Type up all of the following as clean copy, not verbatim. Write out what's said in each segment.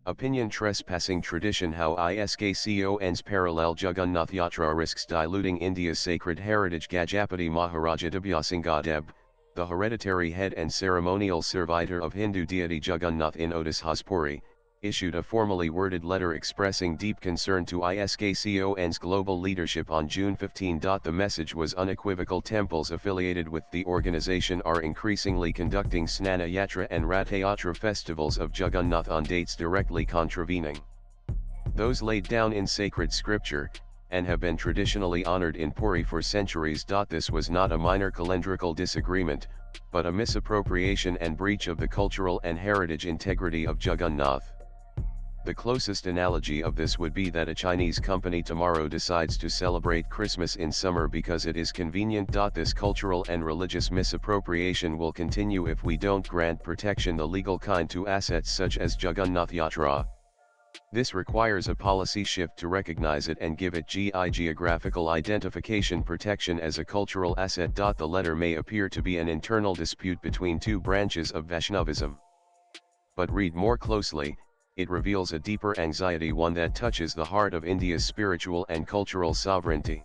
Opinion Trespassing tradition. How ISKCONs parallel Jagannath Yatra risks diluting India's sacred heritage. Gajapati Maharaja Debyasingadeb, the hereditary head and ceremonial servitor of Hindu deity Jagannath in Odisha's Puri, issued a formally worded letter expressing deep concern to ISKCON's global leadership on June 15. The message was unequivocal. Temples affiliated with the organization are increasingly conducting Snana Yatra and Rath Yatra festivals of Jagannath on dates directly contravening those laid down in sacred scripture, and have been traditionally honored in Puri for centuries. This was not a minor calendrical disagreement, but a misappropriation and breach of the cultural and heritage integrity of Jagannath. The closest analogy of this would be that a Chinese company tomorrow decides to celebrate Christmas in summer because it is convenient. This cultural and religious misappropriation will continue if we don't grant protection, the legal kind, to assets such as Jagannath Yatra. This requires a policy shift to recognize it and give it geographical identification protection as a cultural asset. The letter may appear to be an internal dispute between two branches of Vaishnavism. But read more closely, it reveals a deeper anxiety, one that touches the heart of India's spiritual and cultural sovereignty.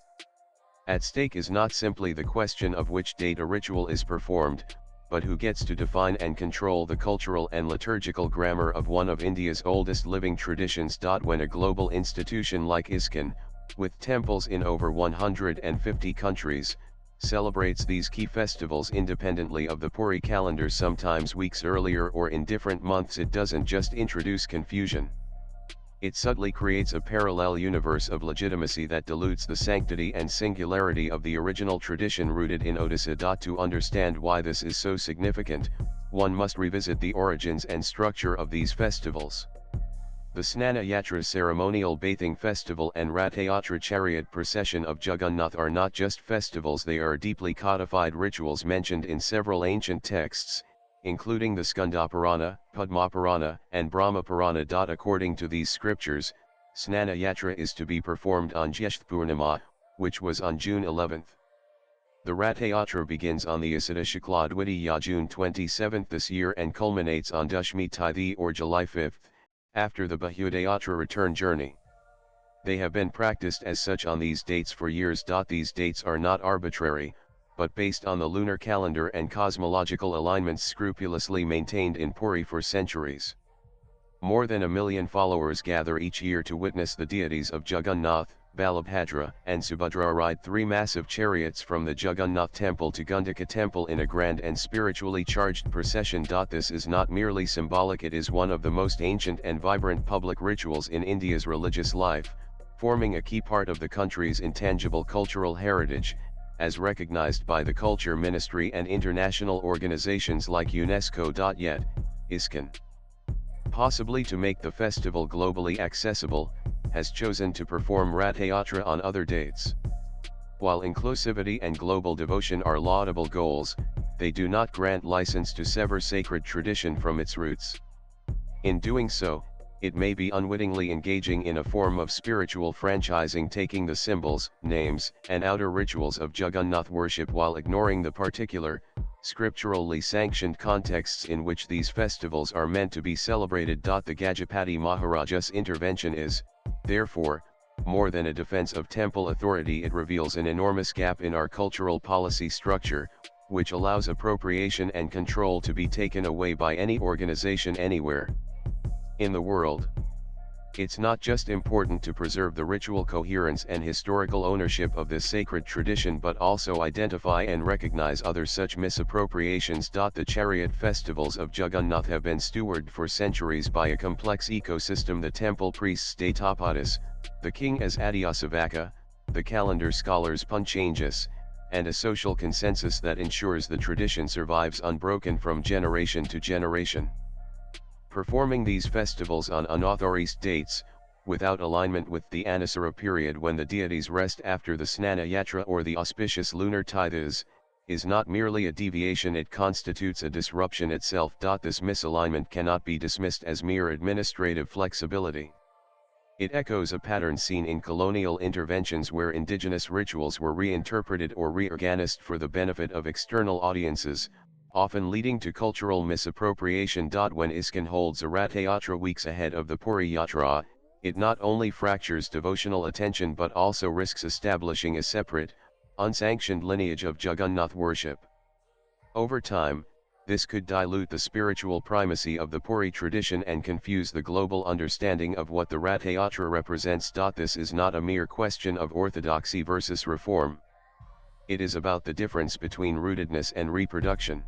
At stake is not simply the question of which date a ritual is performed, but who gets to define and control the cultural and liturgical grammar of one of India's oldest living traditions. When a global institution like ISKCON, with temples in over 150 countries, celebrates these key festivals independently of the Puri calendar, sometimes weeks earlier or in different months, it doesn't just introduce confusion. It subtly creates a parallel universe of legitimacy that dilutes the sanctity and singularity of the original tradition rooted in Odisha. To understand why this is so significant, one must revisit the origins and structure of these festivals. The Snana Yatra ceremonial bathing festival and Rath Yatra chariot procession of Jagannath are not just festivals, they are deeply codified rituals mentioned in several ancient texts, including the Skandapurana, Padmapurana, and Brahmapurana. According to these scriptures, Snana Yatra is to be performed on Jyeshtha Purnima, which was on June 11. The Rath Yatra begins on the Asada Shukla Dwitiya June 27 this year and culminates on Dashmi Tithi or July 5, after the Bahudayatra return journey. They have been practiced as such on these dates for years. These dates are not arbitrary, but based on the lunar calendar and cosmological alignments scrupulously maintained in Puri for centuries. More than 1 million followers gather each year to witness the deities of Jagannath, Balabhadra, and Subhadra ride 3 massive chariots from the Jagannath temple to Gundika temple in a grand and spiritually charged procession. This is not merely symbolic, it is one of the most ancient and vibrant public rituals in India's religious life, forming a key part of the country's intangible cultural heritage, as recognized by the Culture Ministry and international organizations like UNESCO. Yet, ISKCON, possibly to make the festival globally accessible, has chosen to perform Rath Yatra on other dates. While inclusivity and global devotion are laudable goals, they do not grant license to sever sacred tradition from its roots. In doing so, it may be unwittingly engaging in a form of spiritual franchising, taking the symbols, names, and outer rituals of Jagannath worship while ignoring the particular, scripturally sanctioned contexts in which these festivals are meant to be celebrated. The Gajapati Maharaja's intervention is, therefore, more than a defense of temple authority. It reveals an enormous gap in our cultural policy structure, which allows appropriation and control to be taken away by any organization anywhere in the world. It's not just important to preserve the ritual coherence and historical ownership of this sacred tradition, but also identify and recognize other such misappropriations. The chariot festivals of Jagannath have been stewarded for centuries by a complex ecosystem: the temple priests Datapatis, the king as Adyasavaka, the calendar scholars Punchangas, and a social consensus that ensures the tradition survives unbroken from generation to generation. Performing these festivals on unauthorized dates, without alignment with the Anusara period when the deities rest after the Snana Yatra or the auspicious lunar tithas, is not merely a deviation, it constitutes a disruption itself. This misalignment cannot be dismissed as mere administrative flexibility. It echoes a pattern seen in colonial interventions where indigenous rituals were reinterpreted or reorganized for the benefit of external audiences, often leading to cultural misappropriation. When ISKCON holds a Rath Yatra weeks ahead of the Puri Yatra, it not only fractures devotional attention but also risks establishing a separate, unsanctioned lineage of Jagannath worship. Over time, this could dilute the spiritual primacy of the Puri tradition and confuse the global understanding of what the Rath Yatra represents. This is not a mere question of orthodoxy versus reform. It is about the difference between rootedness and reproduction.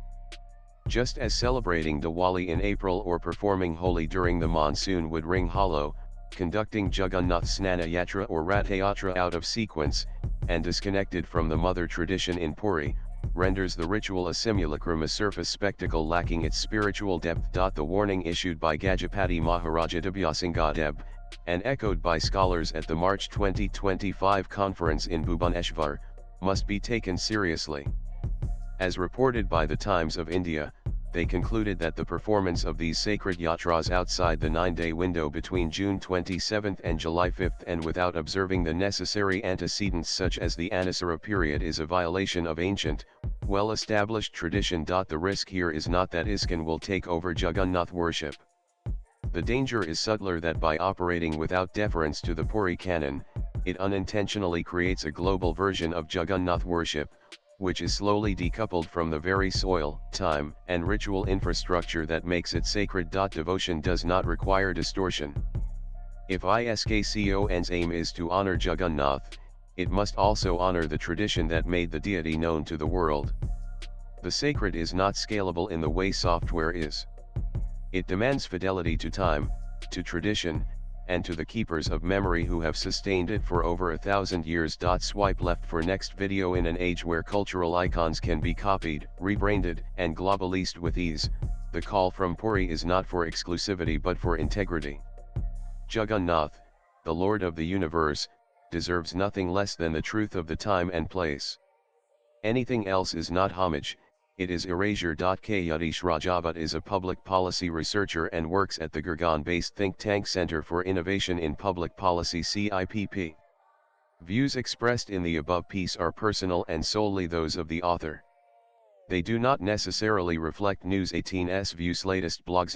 Just as celebrating Diwali in April or performing Holi during the monsoon would ring hollow, conducting Jagannath Snana Yatra or Rath Yatra out of sequence, and disconnected from the mother tradition in Puri, renders the ritual a simulacrum, a surface spectacle lacking its spiritual depth. The warning issued by Gajapati Maharaja Diluting and echoed by scholars at the March 2025 conference in Bhubaneswar, must be taken seriously. As reported by the Times of India, they concluded that the performance of these sacred yatras outside the 9-day window between June 27 and July 5 and without observing the necessary antecedents such as the Anusara period is a violation of ancient, well-established tradition. The risk here is not that ISKCON will take over Jagannath worship. The danger is subtler, that by operating without deference to the Puri canon, it unintentionally creates a global version of Jagannath worship, which is slowly decoupled from the very soil, time, and ritual infrastructure that makes it sacred. Devotion does not require distortion. If ISKCON's aim is to honor Jagannath, it must also honor the tradition that made the deity known to the world. The sacred is not scalable in the way software is. It demands fidelity to time, to tradition, and to the keepers of memory who have sustained it for over 1,000 years. Swipe left for next video. In an age where cultural icons can be copied, rebranded, and globalized with ease, the call from Puri is not for exclusivity but for integrity. Jagannath, the Lord of the universe, deserves nothing less than the truth of the time and place. Anything else is not homage, it is erasure. Yatish Rajavat is a public policy researcher and works at the Gurgaon-based think tank Center for Innovation in Public Policy CIPP. Views expressed in the above piece are personal and solely those of the author. They do not necessarily reflect News 18's views. Latest blogs.